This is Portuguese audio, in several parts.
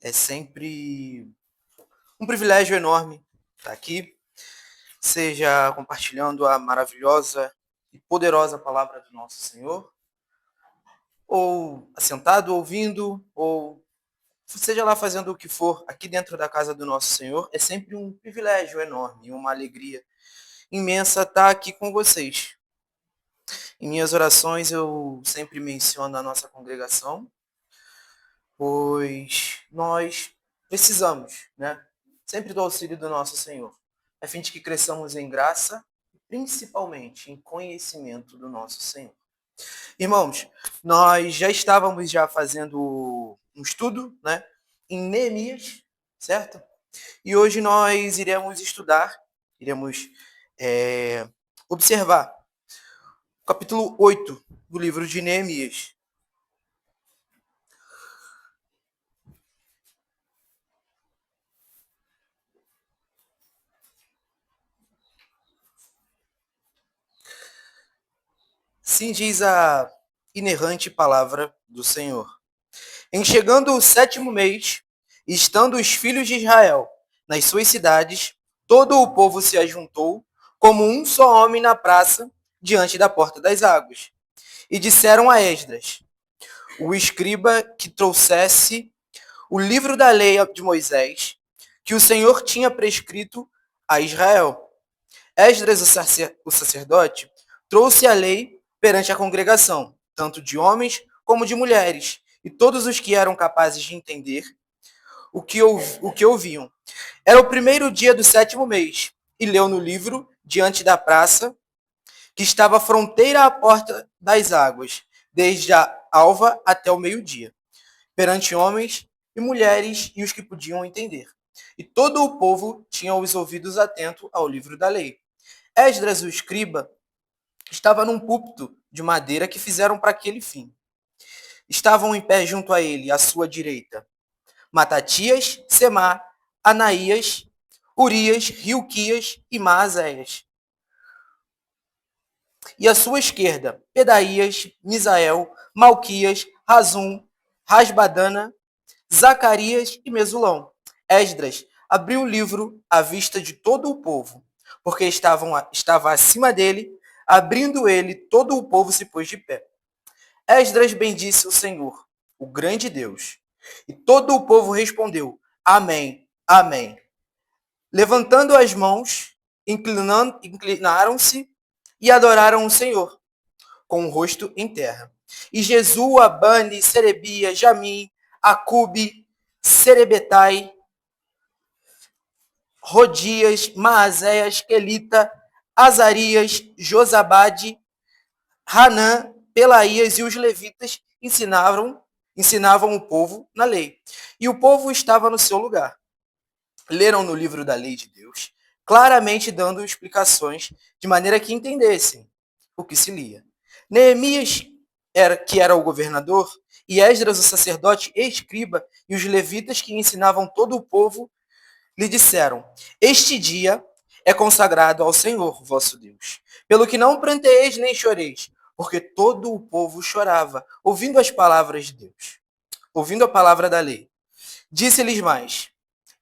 É sempre um privilégio enorme estar aqui, seja compartilhando a maravilhosa e poderosa palavra do nosso Senhor, ou assentado ouvindo, ou seja lá fazendo o que for aqui dentro da casa do nosso Senhor. É sempre um privilégio enorme, uma alegria imensa estar aqui com vocês. Em minhas orações eu sempre menciono a nossa congregação, pois nós precisamos, né, sempre do auxílio do nosso Senhor, a fim de que cresçamos em graça e principalmente em conhecimento do nosso Senhor. Irmãos, nós já estávamos já fazendo um estudo, né, em Neemias, certo? E hoje nós iremos estudar, iremos observar o capítulo 8 do livro de Neemias. Sim diz a inerrante palavra do Senhor. Em chegando o 7º mês, estando os filhos de Israel nas suas cidades, todo o povo se ajuntou como um só homem na praça, diante da porta das águas. E disseram a Esdras, o escriba, que trouxesse o livro da lei de Moisés, que o Senhor tinha prescrito a Israel. Esdras, o sacerdote, trouxe a lei perante a congregação, tanto de homens como de mulheres, e todos os que eram capazes de entender o que ouviam. Era o primeiro dia do 7º mês, e leu no livro, diante da praça, que estava fronteira à porta das águas, desde a alva até o meio-dia, perante homens e mulheres e os que podiam entender. E todo o povo tinha os ouvidos atentos ao livro da lei. Esdras, o escriba, estava num púlpito de madeira que fizeram para aquele fim. Estavam em pé junto a ele, à sua direita, Matatias, Semá, Anaías, Urias, Hilquias e Maazéias. E à sua esquerda, Pedaías, Misael, Malquias, Razum, Rasbadana, Zacarias e Mesulão. Esdras abriu o livro à vista de todo o povo, porque estava acima dele. Abrindo ele, todo o povo se pôs de pé. Esdras bendisse o Senhor, o grande Deus. E todo o povo respondeu, Amém, Amém. Levantando as mãos, inclinaram-se e adoraram o Senhor, com o rosto em terra. E Jesua, Bani, Serebia, Jamim, Acube, Serebetai, Rodias, Maazéias, Quelita, Azarias, Josabade, Hanã, Pelaías e os levitas ensinavam o povo na lei. E o povo estava no seu lugar. Leram no livro da lei de Deus, claramente dando explicações de maneira que entendessem o que se lia. Neemias, que era o governador, e Esdras, o sacerdote e escriba, e os levitas que ensinavam todo o povo, lhe disseram, este dia é consagrado ao Senhor, vosso Deus. Pelo que não pranteeis nem choreis, porque todo o povo chorava, ouvindo as palavras de Deus, ouvindo a palavra da lei. Disse-lhes mais,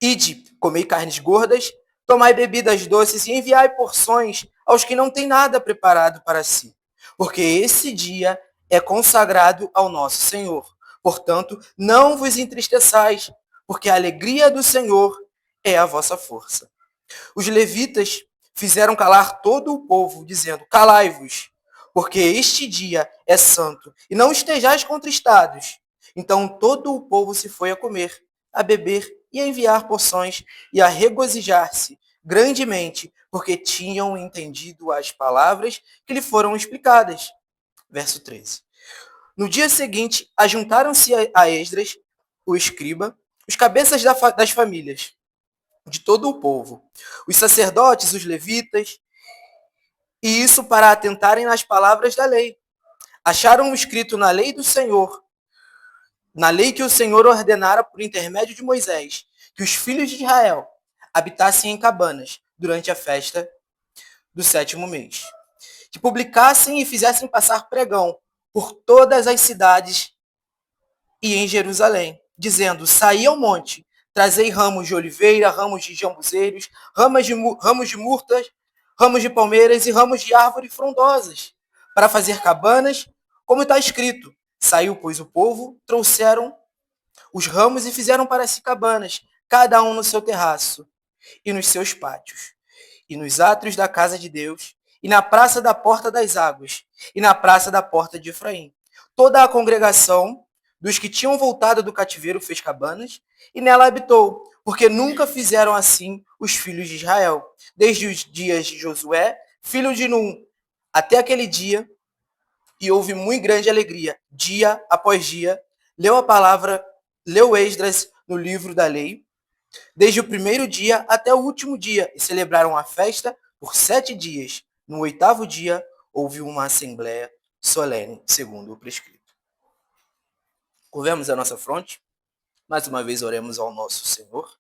ide, comei carnes gordas, tomai bebidas doces e enviai porções aos que não têm nada preparado para si. Porque esse dia é consagrado ao nosso Senhor. Portanto, não vos entristeçais, porque a alegria do Senhor é a vossa força. Os levitas fizeram calar todo o povo, dizendo, calai-vos, porque este dia é santo, e não estejais contristados. Então todo o povo se foi a comer, a beber e a enviar porções e a regozijar-se grandemente, porque tinham entendido as palavras que lhe foram explicadas. Verso 13. No dia seguinte, ajuntaram-se a Esdras, o escriba, os cabeças das famílias, de todo o povo, os sacerdotes, os levitas, e isso para atentarem nas palavras da lei. Acharam escrito na lei do Senhor, na lei que o Senhor ordenara por intermédio de Moisés, que os filhos de Israel habitassem em cabanas durante a festa do 7º mês, que publicassem e fizessem passar pregão por todas as cidades e em Jerusalém, dizendo: saí ao monte, trazei ramos de oliveira, ramos de jambuzeiros, ramos de murtas, ramos de palmeiras e ramos de árvores frondosas, para fazer cabanas, como está escrito. Saiu, pois, o povo, trouxeram os ramos e fizeram para si cabanas, cada um no seu terraço e nos seus pátios, e nos átrios da casa de Deus, e na praça da porta das águas, e na praça da porta de Efraim. Toda a congregação dos que tinham voltado do cativeiro fez cabanas, e nela habitou, porque nunca fizeram assim os filhos de Israel, desde os dias de Josué, filho de Num, até aquele dia, e houve muito grande alegria, dia após dia, leu a palavra, leu Esdras no livro da lei, desde o primeiro dia até o último dia, e celebraram a festa por 7 dias. No 8º dia, houve uma assembleia solene, segundo o prescrito. Curvemos a nossa fronte. Mais uma vez, oremos ao nosso Senhor.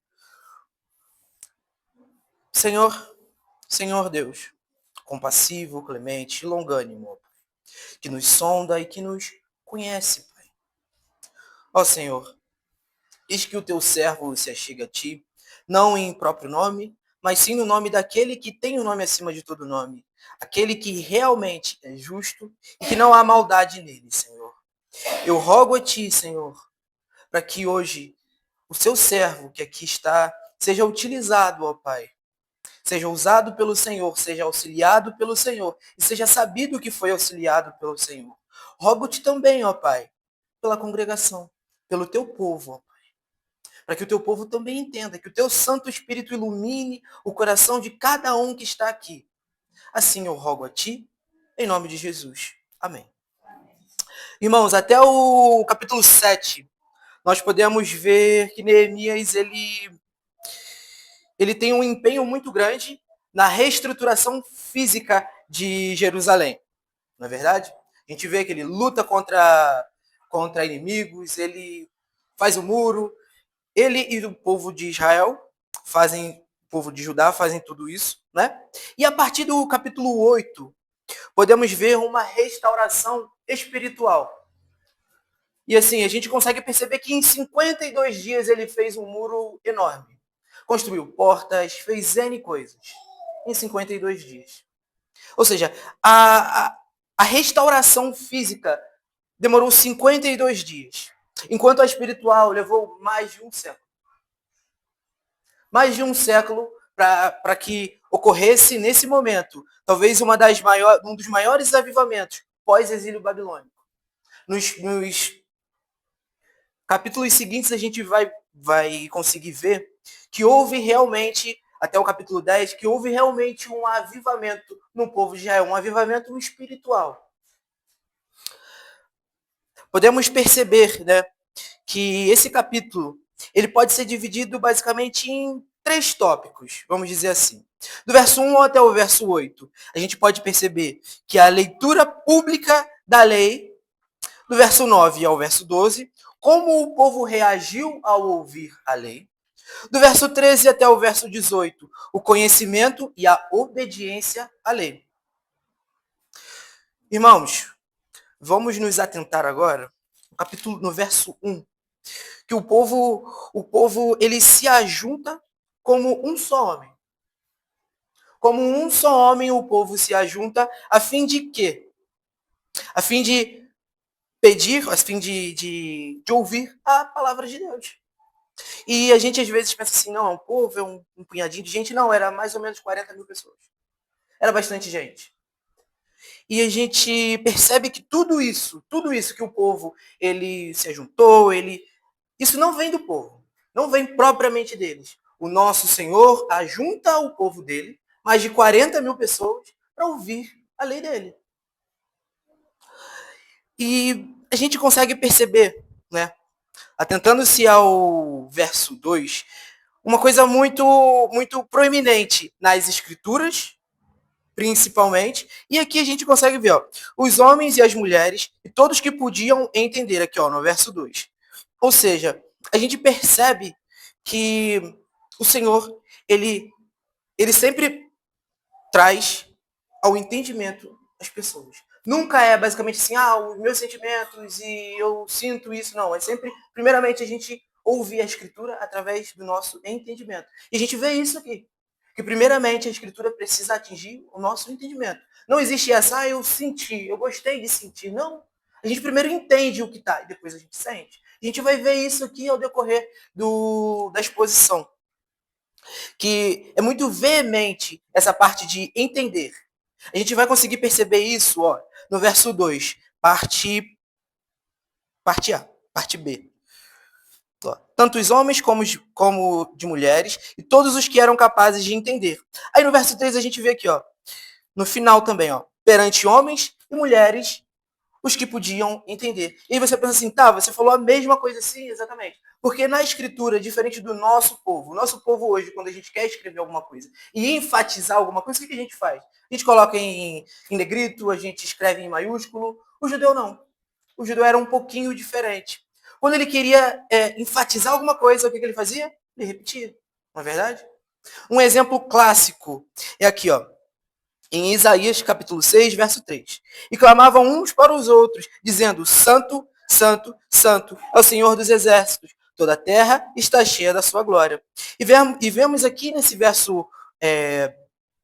Senhor Deus, compassivo, clemente e longânimo, que nos sonda e que nos conhece, Pai. Ó Senhor, eis que o teu servo se achega a ti, não em próprio nome, mas sim no nome daquele que tem o nome acima de todo nome, aquele que realmente é justo e que não há maldade nele, Senhor. Eu rogo a ti, Senhor, para que hoje o seu servo que aqui está seja utilizado, ó Pai, seja usado pelo Senhor, seja auxiliado pelo Senhor e seja sabido que foi auxiliado pelo Senhor. Rogo-te também, ó Pai, pela congregação, pelo teu povo, ó, para que o teu povo também entenda, que o teu Santo Espírito ilumine o coração de cada um que está aqui. Assim eu rogo a ti, em nome de Jesus. Amém. Irmãos, até o capítulo 7, nós podemos ver que Neemias, ele tem um empenho muito grande na reestruturação física de Jerusalém. Não é verdade? A gente vê que ele luta contra inimigos, ele faz o muro, ele e o povo de Israel o povo de Judá fazem tudo isso, né? E a partir do capítulo 8, podemos ver uma restauração espiritual. E assim, a gente consegue perceber que em 52 dias ele fez um muro enorme. Construiu portas, fez N coisas. Em 52 dias. Ou seja, a restauração física demorou 52 dias. Enquanto a espiritual levou mais de um século. Mais de um século para que ocorresse nesse momento, talvez um dos maiores avivamentos pós-exílio babilônico. Nos capítulos seguintes a gente vai conseguir ver que houve realmente, até o capítulo 10, que houve realmente um avivamento no povo de Israel, um avivamento espiritual. Podemos perceber, né, que esse capítulo ele pode ser dividido basicamente em 3 tópicos, vamos dizer assim. Do verso 1 até o verso 8, a gente pode perceber que a leitura pública da lei, do verso 9 ao verso 12, como o povo reagiu ao ouvir a lei. Do verso 13 até o verso 18, o conhecimento e a obediência à lei. Irmãos, vamos nos atentar agora no verso 1, que o povo ele se ajunta como um só homem. Como um só homem o povo se ajunta a fim de quê? A fim de pedir, a fim de ouvir a palavra de Deus. E a gente às vezes pensa assim, não, o povo é um punhadinho de gente. Não, era mais ou menos 40 mil pessoas. Era bastante gente. E a gente percebe que tudo isso que o povo ele se ajuntou, isso não vem do povo, não vem propriamente deles. O nosso Senhor ajunta o povo dele, mais de 40 mil pessoas, para ouvir a lei dele. E a gente consegue perceber, né, atentando-se ao verso 2, uma coisa muito, muito proeminente nas escrituras, principalmente, e aqui a gente consegue ver, ó, os homens e as mulheres, e todos que podiam entender, aqui ó, no verso 2. Ou seja, a gente percebe que o Senhor, ele sempre traz ao entendimento as pessoas. Nunca é basicamente assim, os meus sentimentos e eu sinto isso. Não, é sempre, primeiramente, a gente ouvir a Escritura através do nosso entendimento. E a gente vê isso aqui, que primeiramente a Escritura precisa atingir o nosso entendimento. Não existe essa, eu senti, eu gostei de sentir. Não. A gente primeiro entende o que está e depois a gente sente. A gente vai ver isso aqui ao decorrer da exposição, que é muito veemente essa parte de entender. A gente vai conseguir perceber isso no verso 2, parte A, parte B. Tanto os homens como de mulheres, e todos os que eram capazes de entender. Aí no verso 3 a gente vê aqui, no final também, perante homens e mulheres, os que podiam entender. E aí você pensa assim, tá, você falou a mesma coisa, sim, exatamente. Porque na escritura, diferente do nosso povo, o nosso povo hoje, quando a gente quer escrever alguma coisa e enfatizar alguma coisa, o que a gente faz? A gente coloca em negrito, a gente escreve em maiúsculo. O judeu não. O judeu era um pouquinho diferente. Quando ele queria enfatizar alguma coisa, o que ele fazia? Ele repetia. Não é verdade? Um exemplo clássico é aqui, em Isaías capítulo 6, verso 3. E clamavam uns para os outros, dizendo, Santo, Santo, Santo é o Senhor dos exércitos. Toda a terra está cheia da sua glória. E vemos aqui nesse verso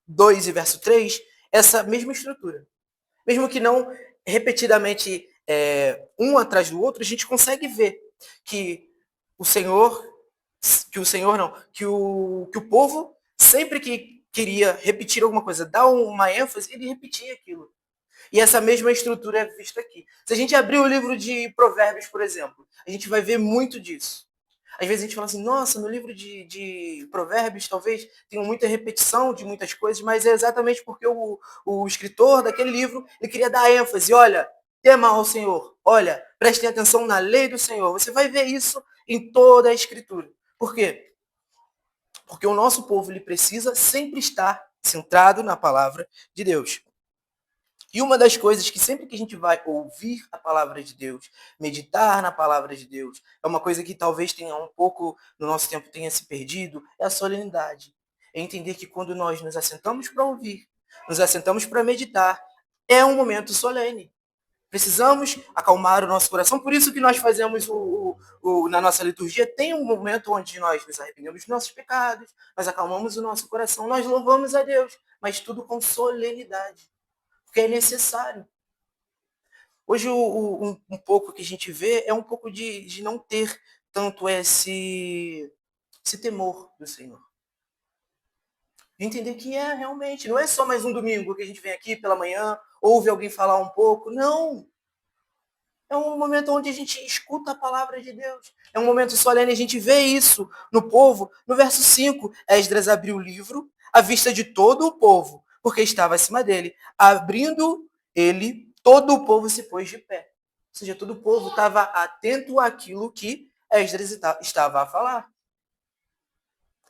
2 e verso 3, essa mesma estrutura. Mesmo que não repetidamente um atrás do outro, a gente consegue ver que o Senhor, que o povo, sempre que queria repetir alguma coisa, dar uma ênfase, ele repetia aquilo. E essa mesma estrutura é vista aqui. Se a gente abrir o livro de Provérbios, por exemplo, a gente vai ver muito disso. Às vezes a gente fala assim, nossa, no livro de Provérbios talvez tenha muita repetição de muitas coisas, mas é exatamente porque o escritor daquele livro ele queria dar ênfase. Olha, tema ao Senhor. Olha, prestem atenção na lei do Senhor. Você vai ver isso em toda a escritura. Por quê? Porque o nosso povo ele precisa sempre estar centrado na palavra de Deus. E uma das coisas que sempre que a gente vai ouvir a palavra de Deus, meditar na palavra de Deus, é uma coisa que talvez tenha um pouco no nosso tempo tenha se perdido, é a solenidade. É entender que quando nós nos assentamos para ouvir, nos assentamos para meditar, é um momento solene. Precisamos acalmar o nosso coração, por isso que nós fazemos na nossa liturgia, tem um momento onde nós nos arrependemos dos nossos pecados, nós acalmamos o nosso coração, nós louvamos a Deus, mas tudo com solenidade, porque é necessário. Hoje, um pouco que a gente vê é um pouco de não ter tanto esse temor do Senhor. De entender que realmente, não é só mais um domingo que a gente vem aqui pela manhã, ouve alguém falar um pouco, não. É um momento onde a gente escuta a palavra de Deus. É um momento solene, a gente vê isso no povo. No verso 5, Esdras abriu o livro à vista de todo o povo, porque estava acima dele. Abrindo ele, todo o povo se pôs de pé. Ou seja, todo o povo estava atento àquilo que Esdras estava a falar.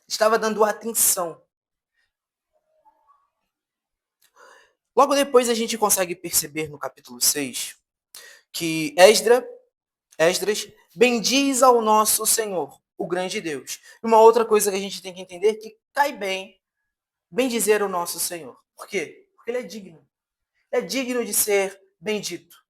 Estava dando atenção. Logo depois a gente consegue perceber no capítulo 6 que Esdras bendiz ao nosso Senhor, o grande Deus. E uma outra coisa que a gente tem que entender é que cai bem bendizer o nosso Senhor. Por quê? Porque ele é digno. É digno de ser bendito.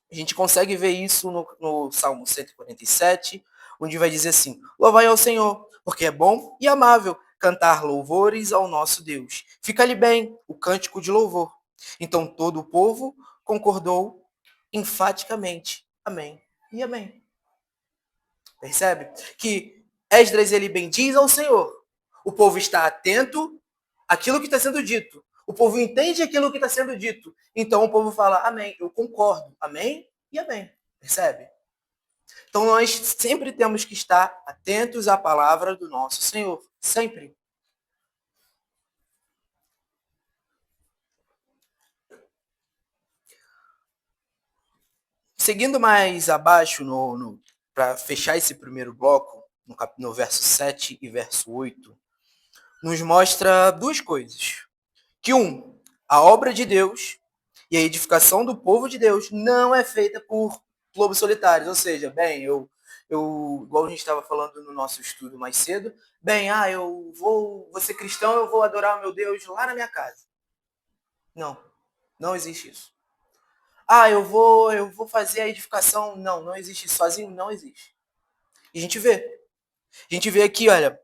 A gente consegue ver isso no Salmo 147, onde vai dizer assim, louvai ao Senhor, porque é bom e amável cantar louvores ao nosso Deus. Fica-lhe bem o cântico de louvor. Então todo o povo concordou enfaticamente. Amém e amém. Percebe? Que Esdras ele bendiz ao Senhor. O povo está atento àquilo que está sendo dito. O povo entende aquilo que está sendo dito. Então o povo fala, amém, eu concordo. Amém e amém. Percebe? Então nós sempre temos que estar atentos à palavra do nosso Senhor. Sempre. Seguindo mais abaixo, para fechar esse primeiro bloco, no verso 7 e verso 8, nos mostra duas coisas. Que a obra de Deus e a edificação do povo de Deus não é feita por lobos solitários. Ou seja, igual a gente estava falando no nosso estudo mais cedo, eu vou ser cristão, eu vou adorar o meu Deus lá na minha casa. Não. Não existe isso. Ah, eu vou fazer a edificação. Não, não existe isso. Sozinho não existe. E a gente vê. A gente vê aqui, olha,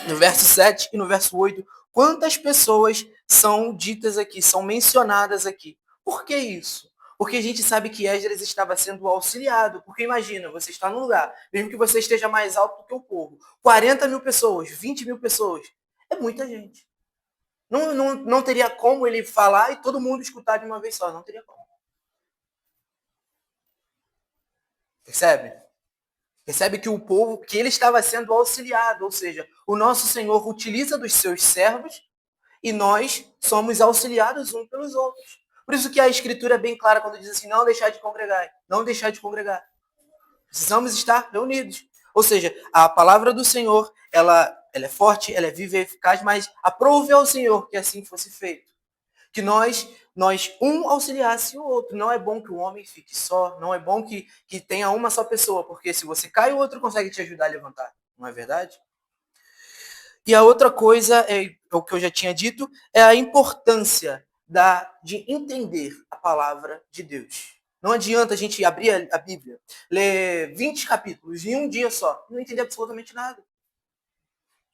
no verso 7 e no verso 8, quantas pessoas são ditas aqui, são mencionadas aqui. Por que isso? Porque a gente sabe que Esdras estava sendo auxiliado. Porque imagina, você está num lugar, mesmo que você esteja mais alto do que o povo, 40 mil pessoas, 20 mil pessoas, é muita gente. Não teria como ele falar e todo mundo escutar de uma vez só, não teria como. Percebe? Percebe que o povo, que ele estava sendo auxiliado, ou seja, o nosso Senhor utiliza dos seus servos e nós somos auxiliados uns pelos outros. Por isso que a Escritura é bem clara quando diz assim, não deixar de congregar, não deixar de congregar. Precisamos estar reunidos. Ou seja, a palavra do Senhor, ela é forte, ela é viva e eficaz, mas aprove ao Senhor que assim fosse feito. Que nós um auxiliasse o outro. Não é bom que o homem fique só, não é bom que tenha uma só pessoa, porque se você cai, o outro consegue te ajudar a levantar. Não é verdade? E a outra coisa, o que eu já tinha dito, é a importância de entender a palavra de Deus. Não adianta a gente abrir a Bíblia, ler 20 capítulos em um dia só, e não entender absolutamente nada.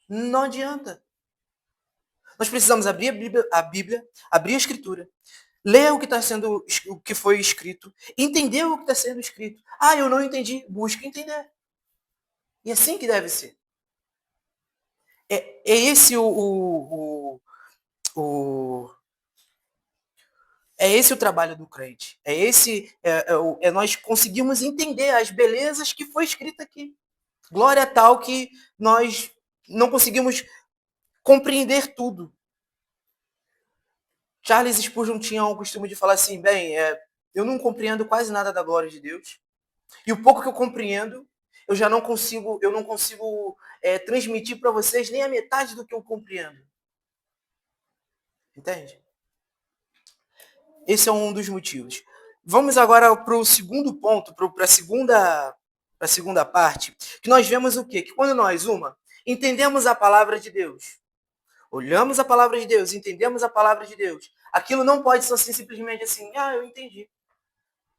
Não adianta. Nós precisamos abrir a Bíblia, abrir a Escritura, ler o que foi escrito, entender o que está sendo escrito. Ah, eu não entendi, busque entender. E é assim que deve ser. É esse o é esse o trabalho do crente. É nós conseguimos entender as belezas que foi escrita aqui. Glória tal que nós não conseguimos compreender tudo. Charles Spurgeon tinha o costume de falar assim, bem, eu não compreendo quase nada da glória de Deus. E o pouco que eu compreendo, eu não consigo transmitir para vocês nem a metade do que eu compreendo. Entende? Esse é um dos motivos. Vamos agora para o segundo ponto, para a segunda parte, que nós vemos o quê? Que quando nós, entendemos a palavra de Deus, olhamos a palavra de Deus, entendemos a palavra de Deus, aquilo não pode ser assim, simplesmente assim, eu entendi.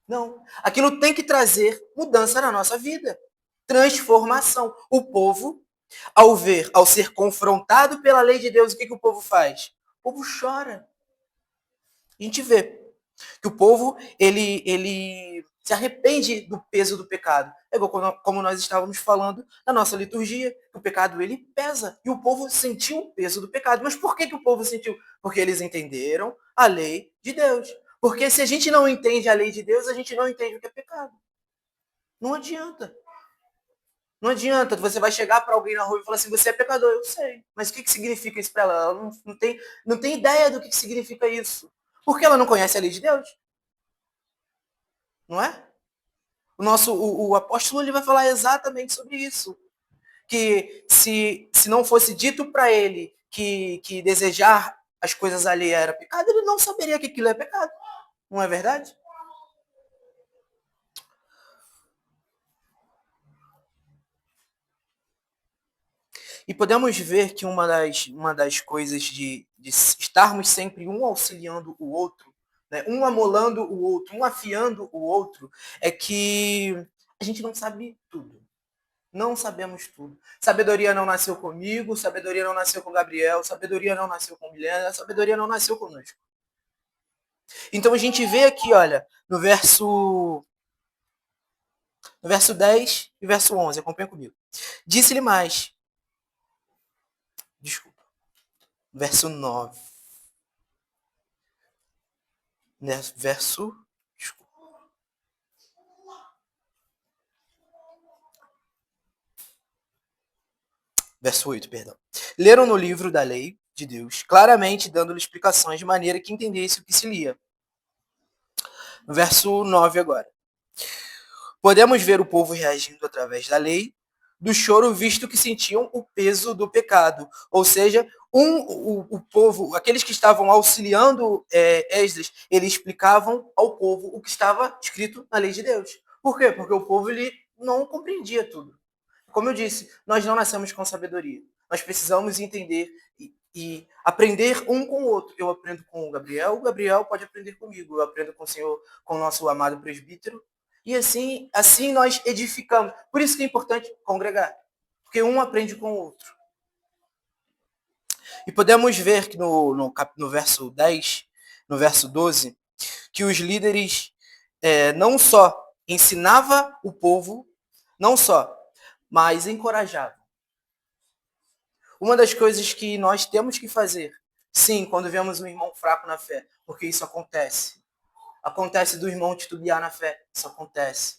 Não. Aquilo tem que trazer mudança na nossa vida. Transformação. O povo, ao ser confrontado pela lei de Deus, o que o povo faz? O povo chora. A gente vê que o povo, ele se arrepende do peso do pecado. É igual como nós estávamos falando na nossa liturgia, que o pecado ele pesa. E o povo sentiu o peso do pecado. Mas por que o povo sentiu? Porque eles entenderam a lei de Deus. Porque se a gente não entende a lei de Deus, a gente não entende o que é pecado. Não adianta. Não adianta, você vai chegar para alguém na rua e falar assim, você é pecador, eu sei. Mas o que significa isso para ela? Ela não tem ideia do que significa isso. Porque ela não conhece a lei de Deus. Não é? O apóstolo ele vai falar exatamente sobre isso. Que se não fosse dito para ele que desejar as coisas ali era pecado, ele não saberia que aquilo é pecado. Não é verdade? E podemos ver que uma das coisas de estarmos sempre um auxiliando o outro, né, um amolando o outro, um afiando o outro, é que a gente não sabe tudo. Não sabemos tudo. Sabedoria não nasceu comigo, sabedoria não nasceu com Gabriel, sabedoria não nasceu com Milena, sabedoria não nasceu conosco. Então a gente vê aqui, olha, no verso 10 e verso 11, acompanha comigo. Disse-lhe mais, desculpa, verso 9, né, desculpa, verso 8, perdão. Leram no livro da lei de Deus, claramente dando-lhe explicações de maneira que entendesse o que se lia. No verso 9 agora. Podemos ver o povo reagindo através da lei, do choro, visto que sentiam o peso do pecado. Ou seja, o povo, aqueles que estavam auxiliando Esdras, eles explicavam ao povo o que estava escrito na lei de Deus. Por quê? Porque o povo ele não compreendia tudo. Como eu disse, nós não nascemos com sabedoria. Nós precisamos entender e aprender um com o outro. Eu aprendo com o Gabriel pode aprender comigo, eu aprendo com o Senhor, com o nosso amado presbítero, e assim nós edificamos. Por isso que é importante congregar, porque um aprende com o outro. E podemos ver que no verso 10, no verso 12, que os líderes não só ensinavam o povo, não só, mas encorajavam. Uma das coisas que nós temos que fazer, sim, quando vemos um irmão fraco na fé, porque isso acontece. Acontece do irmão titubear na fé, isso acontece.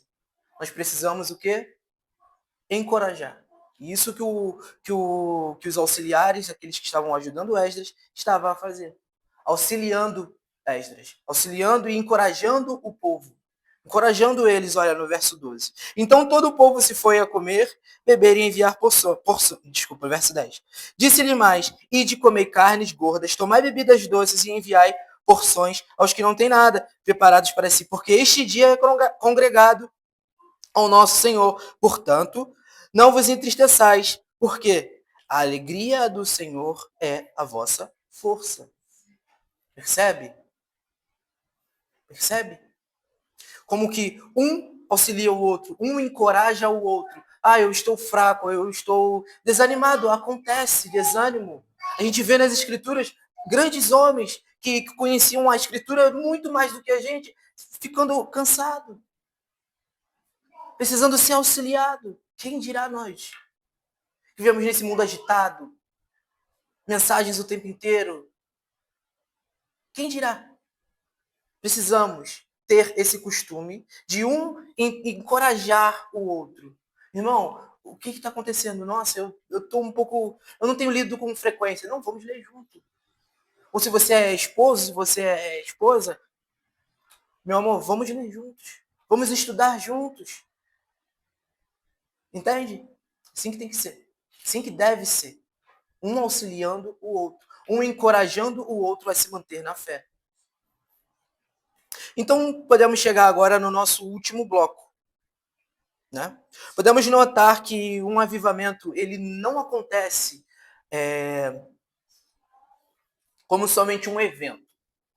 Nós precisamos o quê? Encorajar. E isso que os auxiliares, aqueles que estavam ajudando Esdras, estavam a fazer. Auxiliando Esdras. Auxiliando e encorajando o povo. Encorajando eles, olha, no verso 12. Então todo o povo se foi a comer, beber e enviar porção. Desculpa, verso 10. Disse-lhe mais, ide comer carnes gordas, tomai bebidas doces e enviai porções aos que não têm nada preparados para si, porque este dia é congregado ao nosso Senhor. Portanto, não vos entristeçais, porque a alegria do Senhor é a vossa força. Percebe? Percebe? Como que um auxilia o outro, um encoraja o outro. Ah, eu estou fraco, eu estou desanimado. Acontece, desânimo. A gente vê nas escrituras grandes homens que conheciam a escritura muito mais do que a gente, ficando cansado, precisando ser auxiliado. Quem dirá nós? Vivemos nesse mundo agitado, mensagens o tempo inteiro. Quem dirá? Precisamos ter esse costume de um encorajar o outro. Irmão, o que está acontecendo? Nossa, eu estou um pouco. Eu não tenho lido com frequência. Não, vamos ler junto. Ou se você é esposo, se você é esposa, meu amor, vamos ler juntos. Vamos estudar juntos. Entende? Assim que tem que ser. Assim que deve ser. Um auxiliando o outro. Um encorajando o outro a se manter na fé. Então, podemos chegar agora no nosso último bloco. Né? Podemos notar que um avivamento ele não acontece como somente um evento.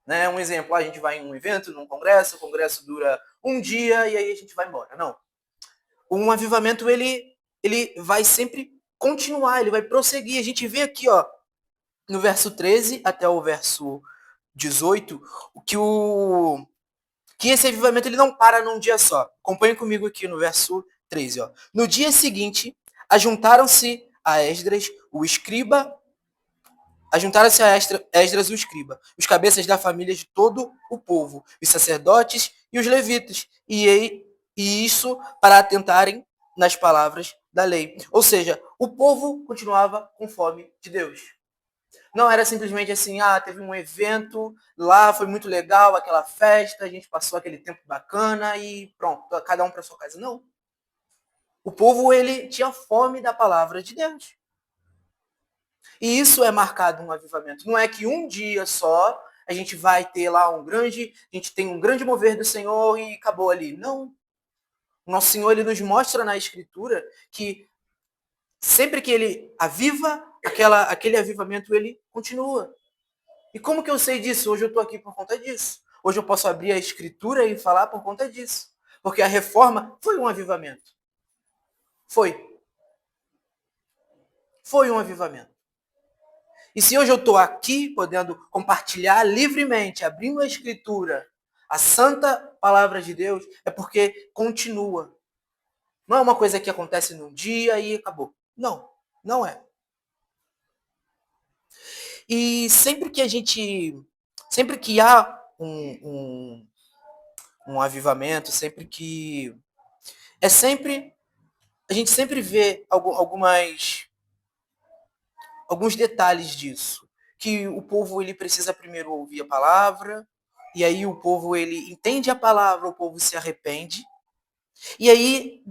Né? Um exemplo, a gente vai em um evento, num congresso, o congresso dura um dia e aí a gente vai embora. Não. Um avivamento ele vai sempre continuar, ele vai prosseguir. A gente vê aqui, ó, no verso 13 até o verso 18, que esse avivamento ele não para num dia só. Acompanhe comigo aqui no verso 13. Ó. No dia seguinte, ajuntaram-se a Esdras, o escriba, ajuntaram-se a Esdras, o escriba, os cabeças da família de todo o povo, os sacerdotes e os levitas, e isso para atentarem nas palavras da lei. Ou seja, o povo continuava com fome de Deus. Não era simplesmente assim, teve um evento lá, foi muito legal, aquela festa, a gente passou aquele tempo bacana e pronto, cada um para sua casa. Não. O povo, ele tinha fome da palavra de Deus. E isso é marcado um avivamento. Não é que um dia só a gente vai ter lá a gente tem um grande mover do Senhor e acabou ali. Não. O nosso Senhor, ele nos mostra na Escritura que sempre que ele aviva, aquele avivamento, ele continua. E como que eu sei disso? Hoje eu estou aqui por conta disso. Hoje eu posso abrir a escritura e falar por conta disso. Porque a reforma foi um avivamento. Foi. Foi um avivamento. E se hoje eu estou aqui podendo compartilhar livremente, abrindo a escritura, a santa palavra de Deus, é porque continua. Não é uma coisa que acontece num dia e acabou. Não, não é. E sempre que há um avivamento, a gente sempre vê alguns detalhes disso, que o povo ele precisa primeiro ouvir a palavra, e aí o povo ele entende a palavra, o povo se arrepende, e aí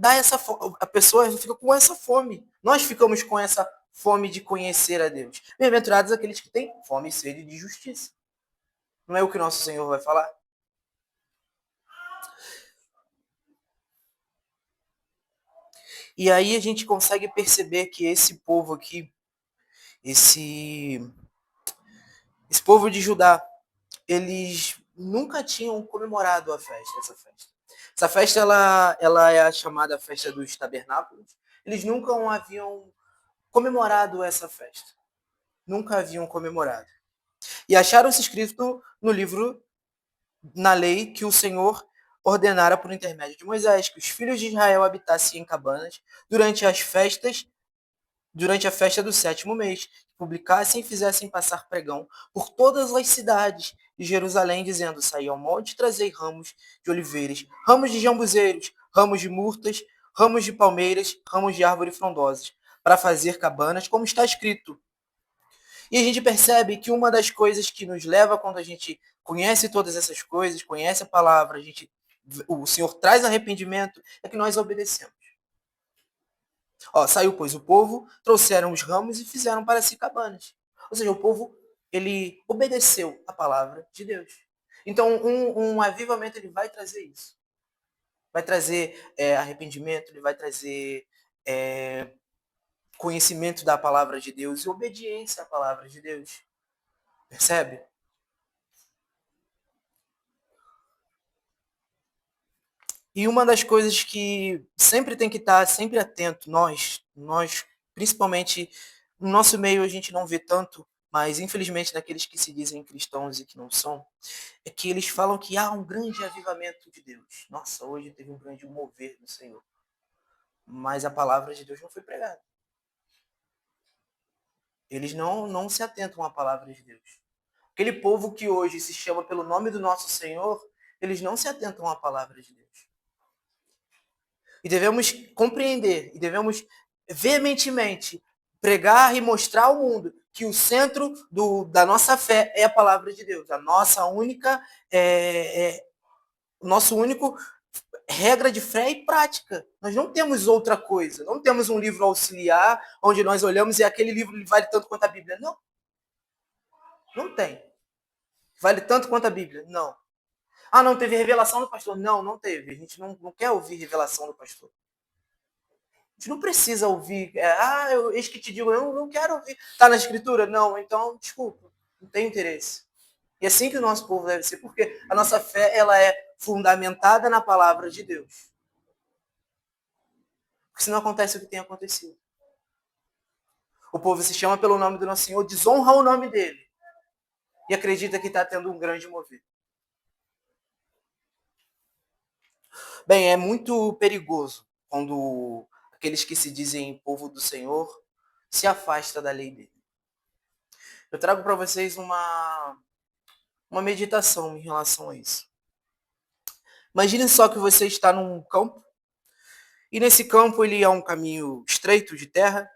a pessoa fica com essa fome. Nós ficamos com essa fome de conhecer a Deus. Bem-aventurados aqueles que têm fome e sede de justiça. Não é o que nosso Senhor vai falar? E aí a gente consegue perceber que esse povo aqui, esse Esse povo de Judá, eles nunca tinham comemorado essa festa. Essa festa, ela é a chamada Festa dos Tabernáculos. Eles nunca haviam comemorado essa festa. Nunca haviam comemorado. E acharam-se escrito no livro, na lei, que o Senhor ordenara por intermédio de Moisés, que os filhos de Israel habitassem em cabanas durante a festa do 7º mês, publicassem e fizessem passar pregão por todas as cidades de Jerusalém, dizendo: saí ao monte e trazei ramos de oliveiras, ramos de jambuzeiros, ramos de murtas, ramos de palmeiras, ramos de árvores frondosas, para fazer cabanas, como está escrito. E a gente percebe que uma das coisas que nos leva, quando a gente conhece todas essas coisas, conhece a palavra, o Senhor traz arrependimento, é que nós obedecemos. Saiu, pois, o povo, trouxeram os ramos e fizeram para si cabanas. Ou seja, o povo, ele obedeceu a palavra de Deus. Então, um avivamento, ele vai trazer isso. Vai trazer arrependimento, ele vai trazer conhecimento da palavra de Deus e obediência à palavra de Deus. Percebe? E uma das coisas que sempre tem que estar sempre atento, nós principalmente no nosso meio a gente não vê tanto, mas infelizmente daqueles que se dizem cristãos e que não são, é que eles falam que há um grande avivamento de Deus. Nossa, hoje teve um grande mover do Senhor. Mas a palavra de Deus não foi pregada. Eles não se atentam à palavra de Deus. Aquele povo que hoje se chama pelo nome do nosso Senhor, eles não se atentam à palavra de Deus. E devemos compreender, e devemos veementemente pregar e mostrar ao mundo que o centro da nossa fé é a palavra de Deus. A nossa única, o nosso único regra de fé e prática. Nós não temos outra coisa. Não temos um livro auxiliar onde nós olhamos e aquele livro vale tanto quanto a Bíblia. Não. Não tem. Vale tanto quanto a Bíblia? Não. Não teve revelação do pastor? Não teve. A gente não quer ouvir revelação do pastor. A gente não precisa ouvir, eis que te digo, eu não quero ouvir. Está na escritura? Não, então, desculpa, não tenho interesse. E é assim que o nosso povo deve ser, porque a nossa fé ela é fundamentada na palavra de Deus. Porque senão acontece o que tem acontecido. O povo se chama pelo nome do nosso Senhor, desonra o nome dele e acredita que está tendo um grande mover. Bem, é muito perigoso quando aqueles que se dizem povo do Senhor se afastam da lei dele. Eu trago para vocês uma meditação em relação a isso. Imagine só que você está num campo, e nesse campo ele é um caminho estreito de terra,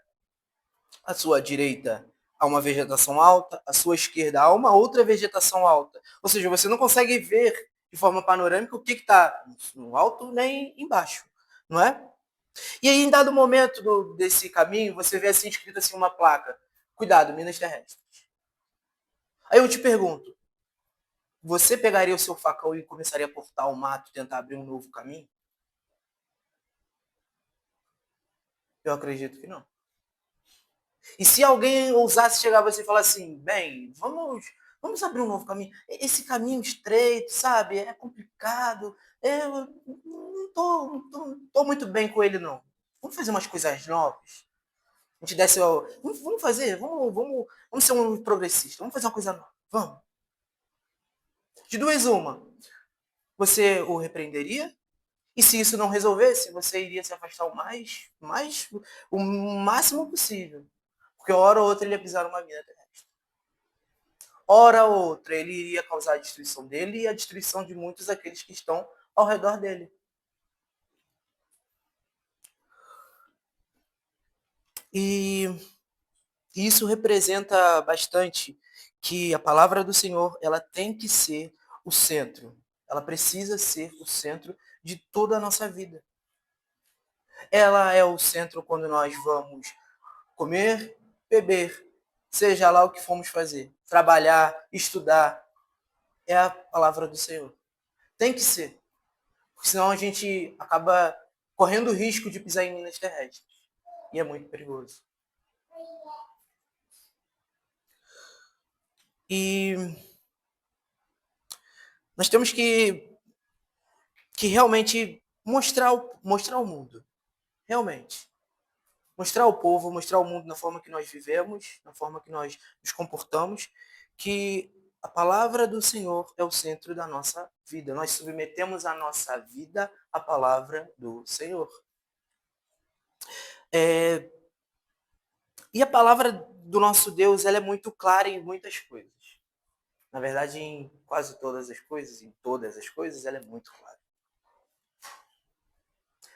à sua direita há uma vegetação alta, à sua esquerda há uma outra vegetação alta. Ou seja, você não consegue ver de forma panorâmica o que está no alto nem embaixo, não é? E aí, em dado momento desse caminho, você vê assim escrito assim uma placa: cuidado, minas terrestres. Aí eu te pergunto, você pegaria o seu facão e começaria a cortar o mato, tentar abrir um novo caminho? Eu acredito que não. E se alguém ousasse chegar a você e falar assim, bem, vamos abrir um novo caminho. Esse caminho estreito, sabe, é complicado. Eu não tô muito bem com ele, não. Vamos fazer umas coisas novas. A gente desce, vamos fazer, vamos ser um progressista, vamos fazer uma coisa nova. Vamos. De duas uma, você o repreenderia? E se isso não resolvesse, você iria se afastar o máximo possível. Porque hora ou outra ele ia pisar numa mina terrestre. Hora ou outra ele iria causar a destruição dele e a destruição de muitos daqueles que estão ao redor dele. E isso representa bastante que a palavra do Senhor, ela tem que ser o centro. Ela precisa ser o centro de toda a nossa vida. Ela é o centro quando nós vamos comer, beber, seja lá o que formos fazer, trabalhar, estudar, é a palavra do Senhor. Tem que ser. Porque senão a gente acaba correndo o risco de pisar em minas terrestres. E é muito perigoso. E nós temos que realmente mostrar ao mundo, realmente. Mostrar ao povo, mostrar ao mundo na forma que nós vivemos, na forma que nós nos comportamos, que a palavra do Senhor é o centro da nossa vida. Nós submetemos a nossa vida à palavra do Senhor. E a palavra do nosso Deus, ela é muito clara em muitas coisas. Na verdade, em quase todas as coisas, em todas as coisas, ela é muito clara.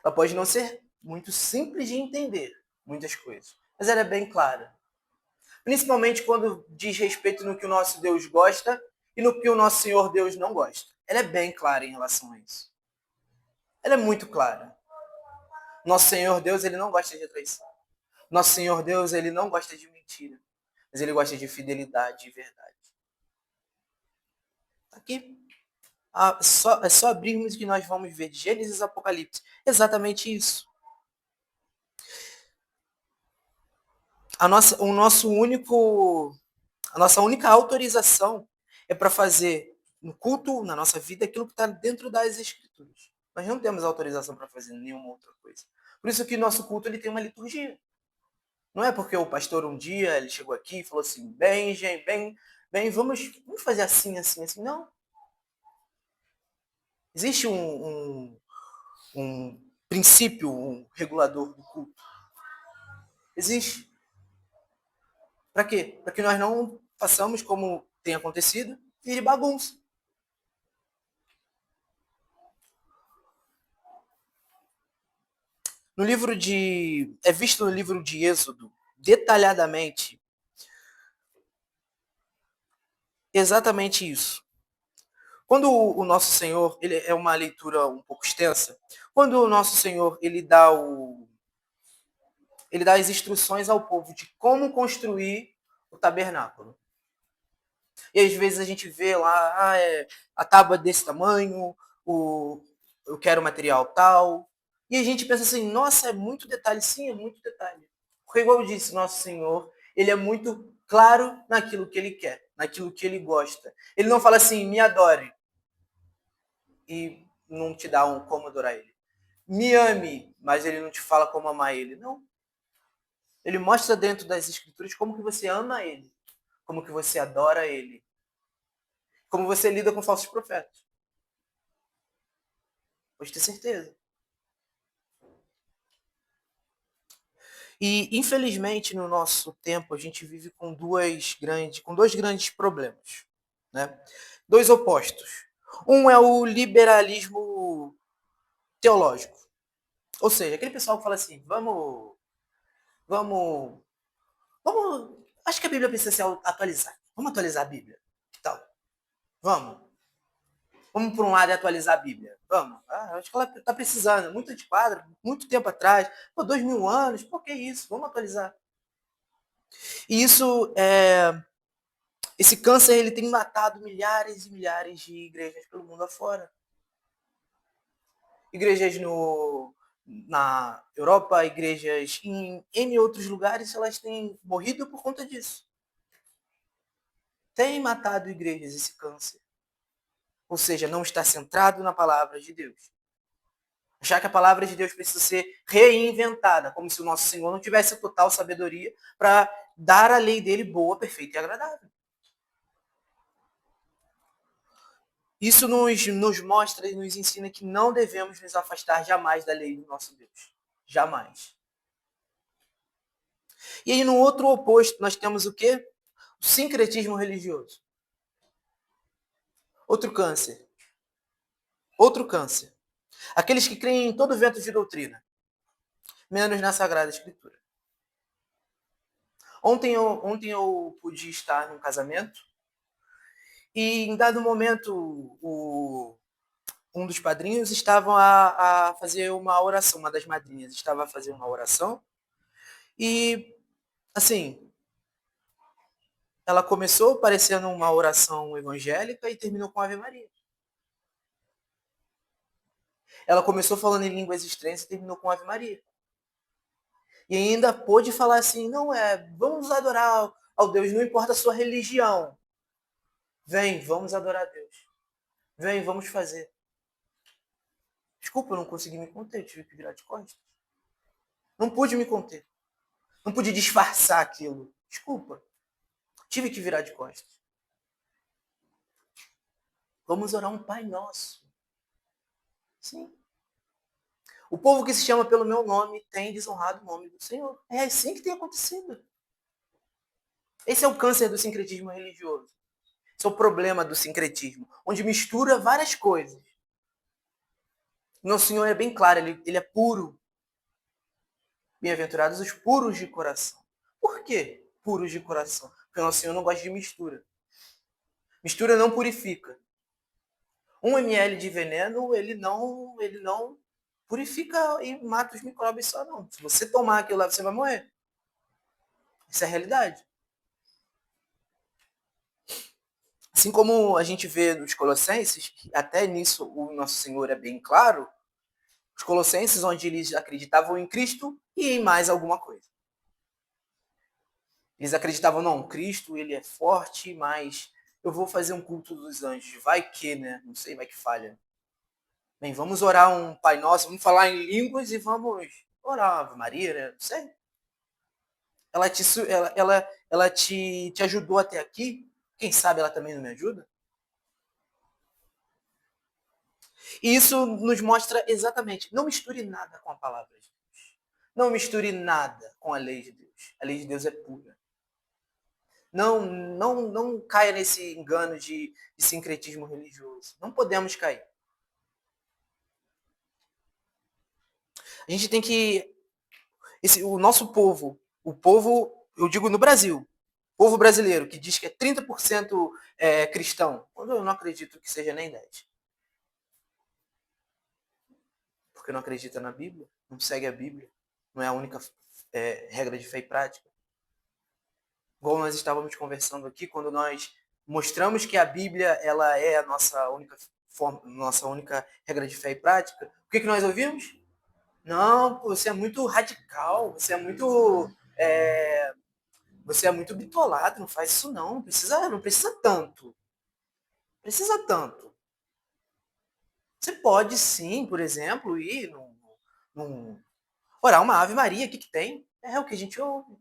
Ela pode não ser muito simples de entender, muitas coisas, mas ela é bem clara. Principalmente quando diz respeito no que o nosso Deus gosta e no que o nosso Senhor Deus não gosta. Ela é bem clara em relação a isso. Ela é muito clara. Nosso Senhor Deus, ele não gosta de traição. Nosso Senhor Deus, ele não gosta de mentira, mas ele gosta de fidelidade e verdade. Aqui, é só abrirmos que nós vamos ver de Gênesis e Apocalipse. Exatamente isso. A nossa única autorização é para fazer no culto, na nossa vida, aquilo que está dentro das Escrituras. Nós não temos autorização para fazer nenhuma outra coisa. Por isso que nosso culto ele tem uma liturgia. Não é porque o pastor um dia ele chegou aqui e falou assim, bem, gente, bem, vamos fazer assim, assim, assim. Não. Existe um princípio, um regulador do culto. Existe. Para quê? Para que nós não façamos como tem acontecido, vire bagunça. É visto no livro de Êxodo, detalhadamente, exatamente isso. Quando o nosso Senhor, ele é uma leitura um pouco extensa, quando o nosso Senhor, ele dá as instruções ao povo de como construir o tabernáculo. E às vezes a gente vê lá, a tábua desse tamanho, eu quero material tal. E a gente pensa assim, nossa, é muito detalhe. Sim, é muito detalhe. Porque igual eu disse, nosso Senhor, ele é muito claro naquilo que ele quer, naquilo que ele gosta. Ele não fala assim, me adore. E não te dá como adorar ele. Me ame, mas ele não te fala como amar ele. Não. Ele mostra dentro das escrituras como que você ama ele, como que você adora ele, como você lida com falsos profetas. Pode ter certeza. E, infelizmente, no nosso tempo, a gente vive com dois grandes problemas. Né? Dois opostos. Um é o liberalismo teológico. Ou seja, aquele pessoal que fala assim, vamos, acho que a Bíblia precisa ser atualizada. Vamos atualizar a Bíblia. Que tal? Vamos. Vamos por um lado e atualizar a Bíblia. Vamos. Acho que ela está precisando. Muito antiquada, muito tempo atrás. 2000 anos. Por que isso? Vamos atualizar. E esse câncer ele tem matado milhares e milhares de igrejas pelo mundo afora. Igrejas na Europa, igrejas em outros lugares, elas têm morrido por conta disso. Tem matado igrejas esse câncer. Ou seja, não está centrado na palavra de Deus. Achar que a palavra de Deus precisa ser reinventada, como se o nosso Senhor não tivesse a total sabedoria para dar a lei dele boa, perfeita e agradável. Isso nos mostra e nos ensina que não devemos nos afastar jamais da lei do nosso Deus. Jamais. E aí, no outro oposto, nós temos o quê? O sincretismo religioso. Outro câncer. Outro câncer. Aqueles que creem em todo vento de doutrina, menos na Sagrada Escritura. Ontem eu pude estar num casamento e, em dado momento, um dos padrinhos estava a fazer uma oração, uma das madrinhas estava a fazer uma oração e, assim, ela começou parecendo uma oração evangélica e terminou com Ave Maria. Ela começou falando em línguas estranhas e terminou com Ave Maria. E ainda pôde falar assim, vamos adorar ao Deus, não importa a sua religião. Vem, vamos adorar a Deus. Vem, vamos fazer. Desculpa, eu não consegui me conter, tive que virar de costas. Não pude me conter. Não pude disfarçar aquilo. Desculpa. Tive que virar de costas. Vamos orar um Pai Nosso. Sim. O povo que se chama pelo meu nome tem desonrado o nome do Senhor. É assim que tem acontecido. Esse é o câncer do sincretismo religioso. Esse é o problema do sincretismo, onde mistura várias coisas. Nosso Senhor é bem claro, ele é puro. Bem-aventurados os puros de coração. Por quê puros de coração? Porque Nosso Senhor não gosta de mistura. Mistura não purifica. 1 ml de veneno, ele não purifica e mata os micróbios só, não. Se você tomar aquilo lá, você vai morrer. Isso é a realidade. Assim como a gente vê nos Colossenses, até nisso o Nosso Senhor é bem claro, os Colossenses, onde eles acreditavam em Cristo e em mais alguma coisa. Eles acreditavam, não, Cristo, ele é forte, mas eu vou fazer um culto dos anjos. Vai que, né? Não sei, vai que falha. Bem, vamos orar um Pai Nosso, vamos falar em línguas e vamos orar Ave Maria, né? Não sei. Ela te ajudou até aqui? Quem sabe ela também não me ajuda? E isso nos mostra exatamente, não misture nada com a palavra de Deus. Não misture nada com a lei de Deus. A lei de Deus é pura. Não caia nesse engano de sincretismo religioso. Não podemos cair. A gente tem que... o nosso povo, o povo, eu digo no Brasil, povo brasileiro, que diz que é 30% cristão, quando eu não acredito que seja nem 10%. Porque não acredita na Bíblia, não segue a Bíblia, não é a única regra de fé e prática. Igual nós estávamos conversando aqui, quando nós mostramos que a Bíblia ela é a nossa única regra de fé e prática, o que nós ouvimos? Não, você é muito radical, você é muito bitolado, não faz isso não precisa tanto. Precisa tanto. Você pode sim, por exemplo, ir orar uma Ave Maria, o que tem? É o que a gente ouve.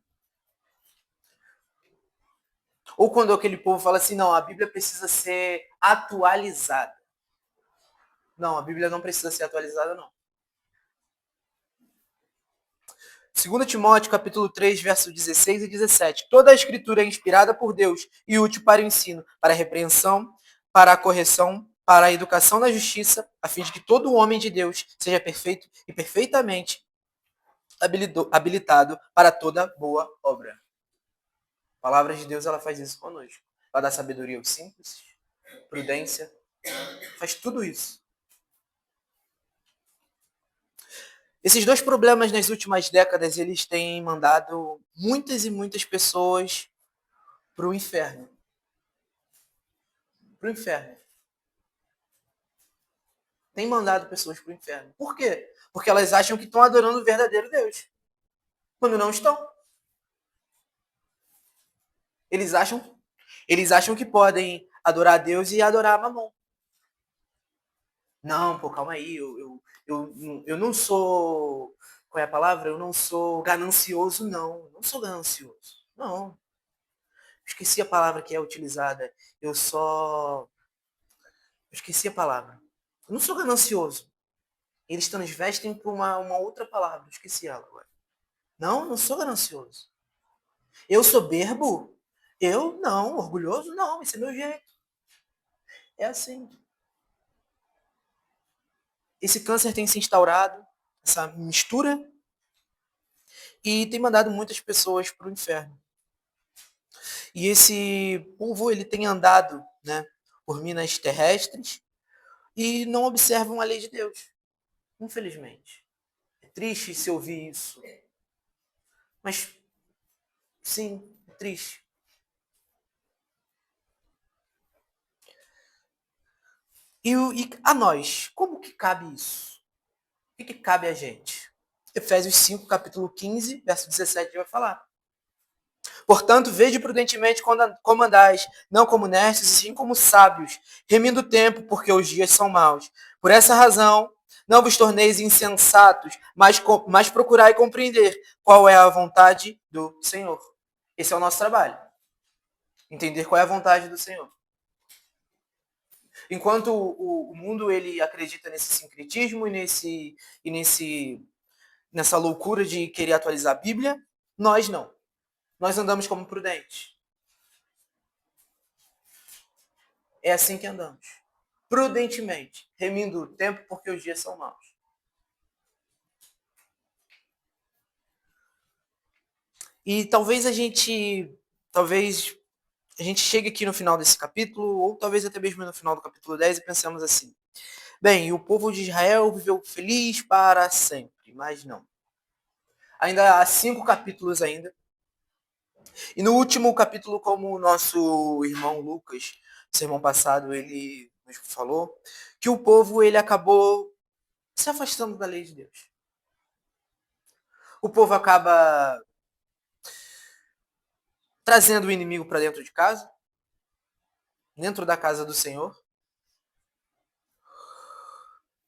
Ou quando aquele povo fala assim, não, a Bíblia precisa ser atualizada. Não, a Bíblia não precisa ser atualizada, não. 2 Timóteo, capítulo 3, versos 16 e 17. Toda a escritura é inspirada por Deus e útil para o ensino, para a repreensão, para a correção, para a educação na justiça, a fim de que todo homem de Deus seja perfeito e perfeitamente habilitado para toda boa obra. A palavra de Deus, ela faz isso conosco. Ela dá sabedoria aos simples, prudência, faz tudo isso. Esses dois problemas nas últimas décadas, eles têm mandado muitas e muitas pessoas para o inferno. Para o inferno. Tem mandado pessoas para o inferno. Por quê? Porque elas acham que estão adorando o verdadeiro Deus. Quando não estão. Eles acham que podem adorar a Deus e adorar a Mamon. Não, pô, calma aí. Eu não sou... Qual é a palavra? Eu não sou ganancioso, não. Eu não sou ganancioso. Não. Esqueci a palavra que é utilizada. Esqueci a palavra. Eu não sou ganancioso. Eles transvestem por uma outra palavra. Esqueci ela agora. Não sou ganancioso. Eu soberbo? Eu não. Orgulhoso? Não. Esse é meu jeito. É assim. Esse câncer tem se instaurado, essa mistura, e tem mandado muitas pessoas para o inferno. E esse povo, ele tem andado, né, por minas terrestres e não observam a lei de Deus. Infelizmente. É triste se ouvir isso. Mas, sim, é triste. E a nós, como que cabe isso? O que cabe a gente? Efésios 5, capítulo 15, verso 17, vai falar. Portanto, vede prudentemente como andais, não como necios, e sim como sábios, remindo o tempo, porque os dias são maus. Por essa razão, não vos torneis insensatos, mas procurai compreender qual é a vontade do Senhor. Esse é o nosso trabalho. Entender qual é a vontade do Senhor. Enquanto o mundo ele acredita nesse sincretismo nessa loucura de querer atualizar a Bíblia, nós não. Nós andamos como prudentes. É assim que andamos. Prudentemente, remindo o tempo porque os dias são maus. E talvez a gente chegue aqui no final desse capítulo, ou talvez até mesmo no final do capítulo 10 e pensemos assim: bem, o povo de Israel viveu feliz para sempre, mas não. Ainda há 5 capítulos ainda. E no último capítulo, como o nosso irmão Lucas, sermão passado, ele nos falou, que o povo ele acabou se afastando da lei de Deus. O povo acaba trazendo o inimigo para dentro de casa, dentro da casa do Senhor.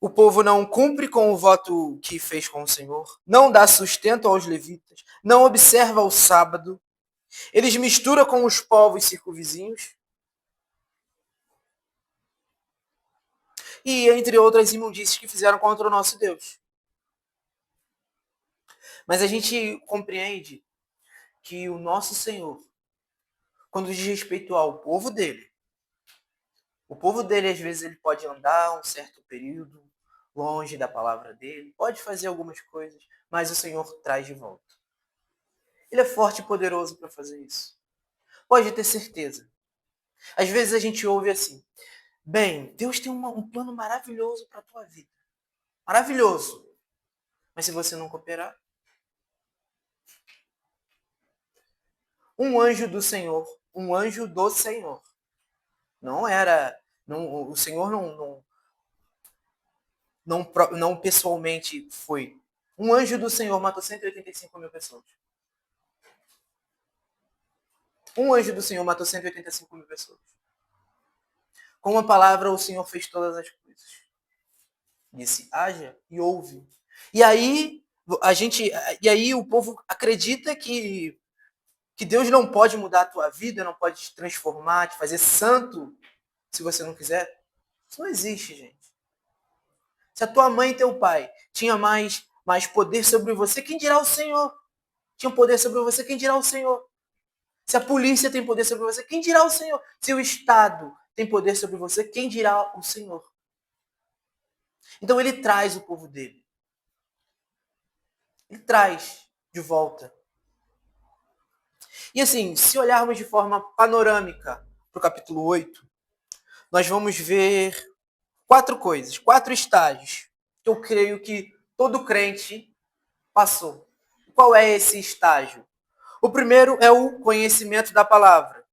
O povo não cumpre com o voto que fez com o Senhor, não dá sustento aos levitas, não observa o sábado, eles misturam com os povos circunvizinhos e entre outras imundícies que fizeram contra o nosso Deus. Mas a gente compreende que o nosso Senhor, quando diz respeito ao povo dele, o povo dele às vezes ele pode andar um certo período longe da palavra dele, pode fazer algumas coisas, mas o Senhor traz de volta. Ele é forte e poderoso para fazer isso. Pode ter certeza. Às vezes a gente ouve assim: bem, Deus tem um plano maravilhoso para a tua vida. Maravilhoso. Mas se você não cooperar, um anjo do Senhor, não era, não, o Senhor não pessoalmente foi. Um anjo do Senhor matou 185 mil pessoas. Um anjo do Senhor matou 185 mil pessoas. Com uma palavra, o Senhor fez todas as coisas. Disse, haja e ouve. E aí, o povo acredita que Deus não pode mudar a tua vida, não pode te transformar, te fazer santo, se você não quiser. Isso não existe, gente. Se a tua mãe e teu pai tinham mais poder sobre você, quem dirá o Senhor? Tinha poder sobre você, quem dirá o Senhor? Se a polícia tem poder sobre você, quem dirá o Senhor? Se o Estado tem poder sobre você, quem dirá o Senhor? Então ele traz o povo dele. Ele traz de volta. E assim, se olharmos de forma panorâmica para o capítulo 8, nós vamos ver 4 coisas, 4 estágios que eu creio que todo crente passou. Qual é esse estágio? O primeiro é o conhecimento da palavra,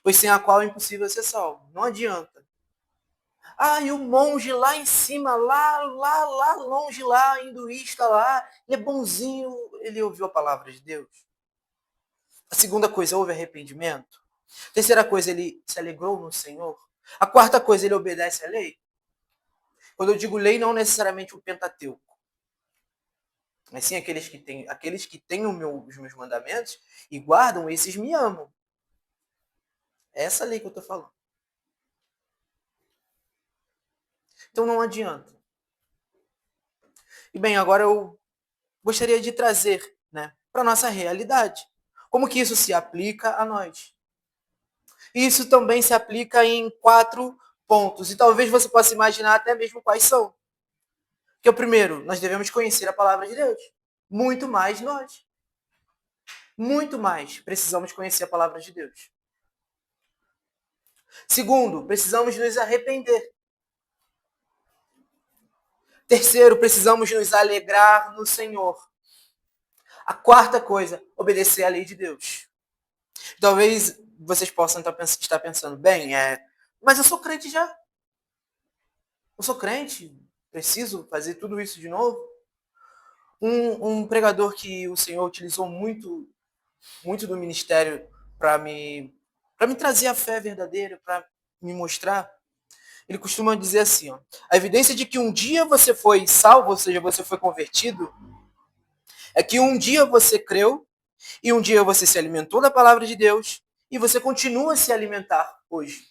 pois sem a qual é impossível ser salvo. Não adianta. Ah, e o monge lá em cima, lá longe, lá, hinduísta lá, ele é bonzinho, ele ouviu a palavra de Deus. A segunda coisa, houve arrependimento. A terceira coisa, ele se alegrou no Senhor. A quarta coisa, ele obedece à lei. Quando eu digo lei, não necessariamente o Pentateuco, mas sim aqueles que têm os meus mandamentos e guardam, esses me amam. É essa lei que eu estou falando. Então não adianta. E bem, agora eu gostaria de trazer, né, para a nossa realidade. Como que isso se aplica a nós? Isso também se aplica em 4 pontos. E talvez você possa imaginar até mesmo quais são. Que é o primeiro, nós devemos conhecer a palavra de Deus. Muito mais nós. Muito mais precisamos conhecer a palavra de Deus. Segundo, precisamos nos arrepender. Terceiro, precisamos nos alegrar no Senhor. A quarta coisa, obedecer à lei de Deus. Talvez vocês possam estar pensando, bem, mas eu sou crente já. Eu sou crente, preciso fazer tudo isso de novo? Um pregador que o Senhor utilizou muito muito do ministério para me trazer a fé verdadeira, para me mostrar. Ele costuma dizer assim, ó, a evidência de que um dia você foi salvo, ou seja, você foi convertido, é que um dia você creu e um dia você se alimentou da palavra de Deus e você continua a se alimentar hoje.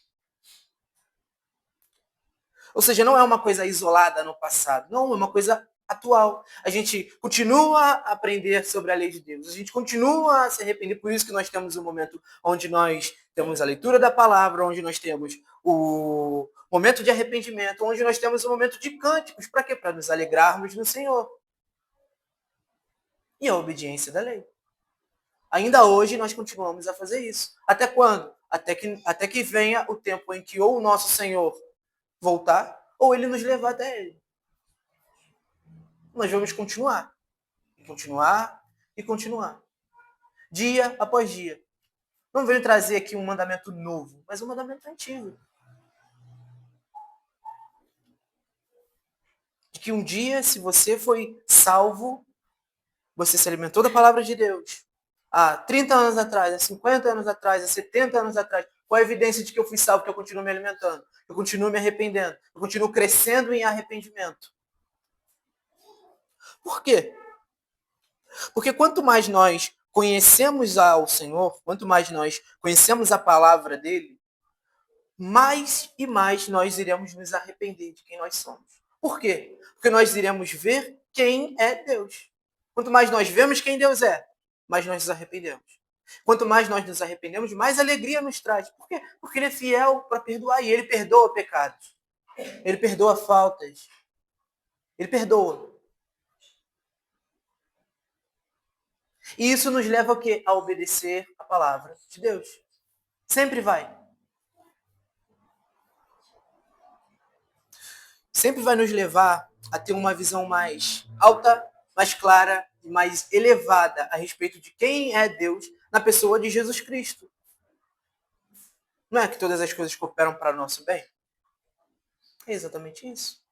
Ou seja, não é uma coisa isolada no passado, não, é uma coisa atual. A gente continua a aprender sobre a lei de Deus, a gente continua a se arrepender, por isso que nós temos um momento onde nós temos a leitura da palavra, onde nós temos o momento de arrependimento, onde nós temos o momento de cânticos. Para quê? Para nos alegrarmos no Senhor. E a obediência da lei. Ainda hoje nós continuamos a fazer isso. Até quando? Até que venha o tempo em que ou o nosso Senhor voltar, ou ele nos levar até ele. Nós vamos continuar. Continuar e continuar. Dia após dia. Não venho trazer aqui um mandamento novo, mas um mandamento antigo. De que um dia, se você foi salvo, você se alimentou da palavra de Deus. Há 30 anos atrás, há 50 anos atrás, há 70 anos atrás, qual a evidência de que eu fui salvo, que eu continuo me alimentando? Eu continuo me arrependendo. Eu continuo crescendo em arrependimento. Por quê? Porque quanto mais nós conhecemos ao Senhor, quanto mais nós conhecemos a palavra dele, mais e mais nós iremos nos arrepender de quem nós somos. Por quê? Porque nós iremos ver quem é Deus. Quanto mais nós vemos quem Deus é, mais nós nos arrependemos. Quanto mais nós nos arrependemos, mais alegria nos traz. Por quê? Porque ele é fiel para perdoar e ele perdoa pecados. Ele perdoa faltas. Ele perdoa. E isso nos leva ao quê? A obedecer a palavra de Deus. Sempre vai. Sempre vai nos levar a ter uma visão mais alta, mais clara e mais elevada a respeito de quem é Deus na pessoa de Jesus Cristo. Não é que todas as coisas cooperam para o nosso bem? É exatamente isso.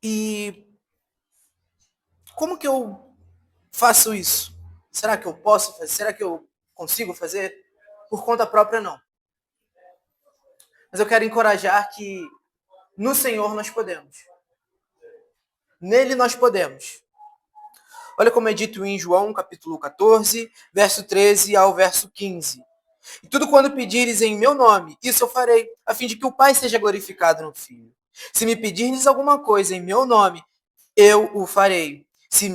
E como que eu faço isso? Será que eu posso fazer? Será que eu consigo fazer? Por conta própria, não. Mas eu quero encorajar que no Senhor nós podemos. Nele nós podemos. Olha como é dito em João, capítulo 14, verso 13 ao verso 15. E tudo quando pedires em meu nome, isso eu farei, a fim de que o Pai seja glorificado no Filho. Se me pedirdes alguma coisa em meu nome, eu o farei. Se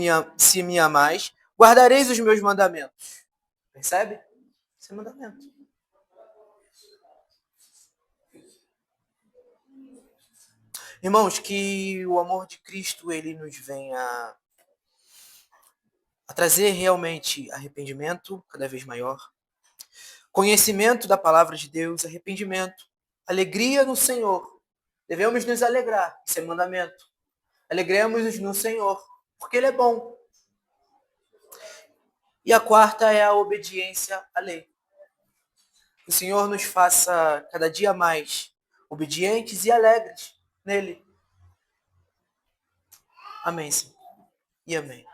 me amais, guardareis os meus mandamentos. Percebe? Esse é mandamento. Irmãos, que o amor de Cristo ele nos venha a trazer realmente arrependimento cada vez maior, conhecimento da palavra de Deus, arrependimento, alegria no Senhor. Devemos nos alegrar, isso é mandamento. Alegremos-nos no Senhor, porque Ele é bom. E a quarta é a obediência à lei. Que o Senhor nos faça cada dia mais obedientes e alegres nele. Amém, Senhor. E amém.